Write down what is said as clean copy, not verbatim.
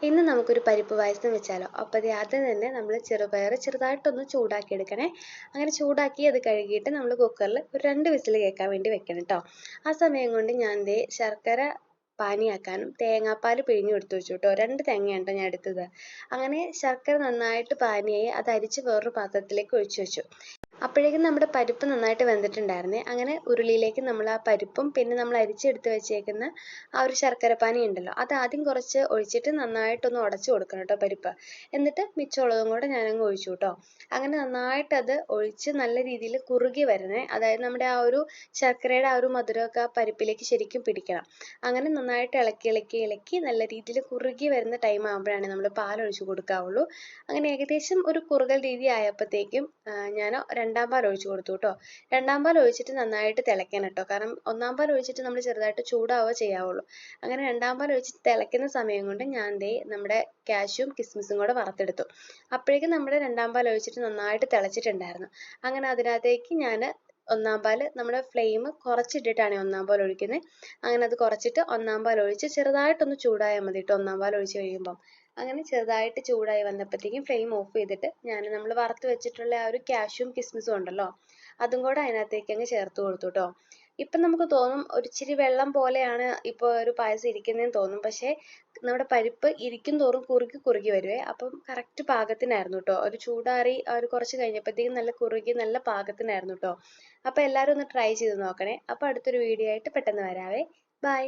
ഇന്ന് നമുക്കൊരു പരിപ്പ് പായസം വെച്ചാലോ? അപ്പോൾ ആദ്യം തന്നെ നമ്മൾ ചെറുപയർ ചെറുതായിട്ടൊന്ന് ചൂടാക്കി എടുക്കണേ. അങ്ങനെ ചൂടാക്കി അത് കഴുകിയിട്ട് നമ്മൾ കുക്കറിൽ ഒരു 2 വിസിൽ കേൾക്കാൻ വേണ്ടി വെക്കണം കേട്ടോ. ആ സമയം കൊണ്ട് ഞാൻ ശർക്കര പാനിയാക്കാനും തേങ്ങാപ്പാൽ പിഴിഞ്ഞു എടുത്തു വെച്ചു കേട്ടോ. 2 തേങ്ങയാണ് കേട്ടോ ഞാൻ എടുത്തത്. അങ്ങനെ ശർക്കര നന്നായിട്ട് പാനിയായി അത് അരിച്ച് വേറൊരു പാത്രത്തിലേക്ക് ഒഴിച്ചു വെച്ചു. അപ്പോഴേക്കും നമ്മുടെ പരിപ്പ് നന്നായിട്ട് വെന്തിട്ടുണ്ടായിരുന്നേ. അങ്ങനെ ഉരുളിയിലേക്ക് നമ്മൾ ആ പരിപ്പും പിന്നെ നമ്മൾ അരിച്ചെടുത്ത് വെച്ചേക്കുന്ന ആ ഒരു ശർക്കരപ്പാനി ഉണ്ടല്ലോ, അത് ആദ്യം കുറച്ച് ഒഴിച്ചിട്ട് നന്നായിട്ടൊന്ന് ഉടച്ചു കൊടുക്കണം കേട്ടോ പരിപ്പ്. എന്നിട്ട് മിച്ചമുള്ളതും കൂടെ ഞാനങ്ങ് ഒഴിച്ചു കേട്ടോ. അങ്ങനെ നന്നായിട്ട് അത് ഒഴിച്ച് നല്ല രീതിയിൽ കുറുകി വരണേ. അതായത് നമ്മുടെ ആ ഒരു ശർക്കരയുടെ ആ ഒരു മധുരമൊക്കെ ആ പരിപ്പിലേക്ക് ശരിക്കും പിടിക്കണം. അങ്ങനെ നന്നായിട്ട് ഇളക്കി ഇളക്കി ഇളക്കി നല്ല രീതിയിൽ കുറുകി വരുന്ന ടൈം ആകുമ്പോഴാണ് നമ്മൾ പാലൊഴിച്ച് കൊടുക്കാവുള്ളൂ. അങ്ങനെ ഏകദേശം ഒരു കുറുകൽ രീതി ആയപ്പോഴത്തേക്കും ഞാൻ 2-ാം പാൽ ഒഴിച്ച് കൊടുത്തു കേട്ടോ. 2-ാം പാൽ ഒഴിച്ചിട്ട് നന്നായിട്ട് തിളയ്ക്കണം കേട്ടോ. കാരണം 1-ാം പാൽ ഒഴിച്ചിട്ട് നമ്മൾ ചെറുതായിട്ട് ചൂടാവുക ചെയ്യാവുള്ളൂ. അങ്ങനെ 2-ാം പാൽ ഒഴിച്ച് തിളയ്ക്കുന്ന സമയം കൊണ്ട് ഞാൻ നമ്മുടെ കാഷ്യൂം കിസ്മിസും കൂടെ വറുത്തെടുത്തു. അപ്പോഴേക്കും നമ്മുടെ 2-ാം പാൽ ഒഴിച്ചിട്ട് നന്നായിട്ട് തിളച്ചിട്ടുണ്ടായിരുന്നു. അങ്ങനെ അതിനകത്തേക്ക് ഞാൻ 1-ാം പാൽ നമ്മുടെ ഫ്ലെയിം കുറച്ചിട്ടിട്ടാണ് 1-ാം പാൽ ഒഴിക്കുന്നത്. അങ്ങനെ അത് കുറച്ചിട്ട് 1-ാം പാൽ ഒഴിച്ച് ചെറുതായിട്ടൊന്ന് ചൂടായാൽ മതി കേട്ടോ 1-ാം പാൽ ഒഴിച്ച് കഴിയുമ്പം. അങ്ങനെ ചെറുതായിട്ട് ചൂടായി വന്നപ്പോഴത്തേക്കും ഫ്ലെയിം ഓഫ് ചെയ്തിട്ട് നമ്മൾ വറുത്ത് വെച്ചിട്ടുള്ള ആ ഒരു കാഷ്യൂം കിസ്മിസും ഉണ്ടല്ലോ, അതും കൂടെ അതിനകത്തേക്ക് അങ്ങ് ചേർത്ത് കൊടുത്തു കേട്ടോ. ഇപ്പം നമുക്ക് തോന്നും ഒരിച്ചിരി വെള്ളം പോലെയാണ് ഇപ്പോൾ ഒരു പായസം ഇരിക്കുന്നതെന്ന് തോന്നും. പക്ഷേ നമ്മുടെ പരിപ്പ് ഇരിക്കും തോറും കുറുകി കുറുകി വരുവേ. അപ്പം കറക്റ്റ് പാകത്തിനായിരുന്നു കേട്ടോ. ഒരു ചൂടാറി ഒരു കുറച്ച് കഴിഞ്ഞപ്പോഴത്തേക്കും നല്ല കുറുകി നല്ല പാകത്തിനായിരുന്നു കേട്ടോ. അപ്പോൾ എല്ലാവരും ഒന്ന് ട്രൈ ചെയ്ത് നോക്കണേ. അപ്പോൾ അടുത്തൊരു വീഡിയോ ആയിട്ട് പെട്ടെന്ന് വരാവേ. ബൈ.